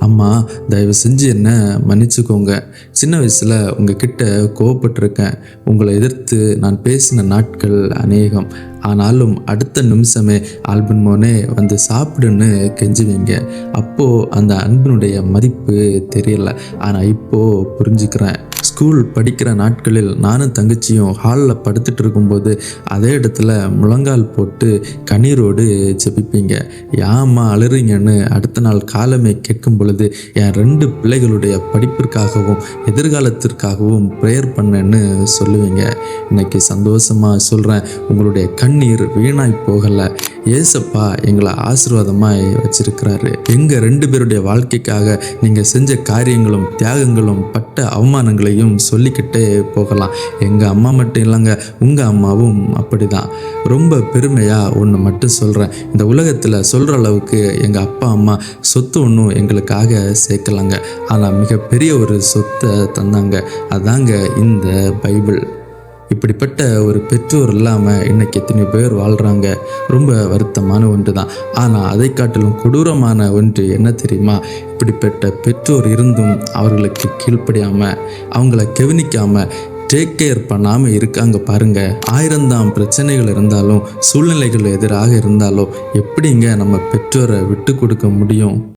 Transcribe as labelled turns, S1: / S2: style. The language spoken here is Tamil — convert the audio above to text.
S1: அம்மா, தயவு செஞ்சு என்ன மன்னிச்சுக்கோங்க. சின்ன வயசில் உங்ககிட்ட கோவப்பட்டிருக்கேன். உங்களை எதிர்த்து நான் பேசின நாட்கள் அநேகம். ஆனாலும் அடுத்த நிமிஷமே ஆல்பன் மோனே வந்து சாப்பிடுன்னு கெஞ்சுவீங்க. அப்போது அந்த அன்பினுடைய மதிப்பு தெரியல. ஆனால் இப்போது புரிஞ்சுக்கிறேன். ஸ்கூல் படிக்கிற நாட்களில் நானும் தங்கச்சியும் ஹாலில் படுத்துட்டு இருக்கும்போது அதே இடத்துல முழங்கால் போட்டு கண்ணீரோடு ஜெபிப்பீங்க. ஏம்மா அழுறீங்கன்னு அடுத்த நாள் காலமே கேட்கும் பொழுது என் 2 பிள்ளைகளுடைய படிப்பிற்காகவும் எதிர்காலத்திற்காகவும் ப்ரேயர் பண்ணேன்னு சொல்லுவீங்க. இன்னைக்கு சந்தோஷமாக சொல்கிறேன், உங்களுடைய கண்ணீர் வீணாய் போகலை. ஏசப்பா எங்களை ஆசீர்வாதமாய் வச்சிருக்கிறாரு. எங்கள் 2 பேருடைய வாழ்க்கைக்காக நீங்கள் செஞ்ச காரியங்களும் தியாகங்களும் பட்ட அவமானங்களையும் சொல்லிக்கிட்டே போகலாம். எங்கள் அம்மா மட்டும் இல்லைங்க, உங்கள் அம்மாவும் அப்படிதான். ரொம்ப பெருமையாக ஒன்று மட்டும் சொல்கிறேன், இந்த உலகத்தில் சொல்கிற அளவுக்கு எங்கள் அப்பா அம்மா சொத்து ஒன்றும் எங்களுக்காக சேர்க்கலாங்க. ஆனால் மிகப்பெரிய ஒரு சொத்தை தந்தாங்க. அதாங்க இந்த பைபிள். இப்படிப்பட்ட ஒரு பெற்றோர் இல்லாமல் இன்றைக்கி எத்தனை பேர் வாழ்கிறாங்க. ரொம்ப வருத்தமான ஒன்று தான். ஆனால் அதை காட்டிலும் கொடூரமான ஒன்று என்ன தெரியுமா? இப்படிப்பட்ட பெற்றோர் இருந்தும் அவர்களுக்கு கீழ்ப்படியாமல், அவங்கள கவனிக்காமல், டேக் கேர் பண்ணாமல் இருக்காங்க பாருங்கள். 1000 பிரச்சனைகள் இருந்தாலும், சூழ்நிலைகள் எதிராக இருந்தாலும் எப்படிங்க நம்ம பெற்றோரை விட்டு கொடுக்க முடியும்?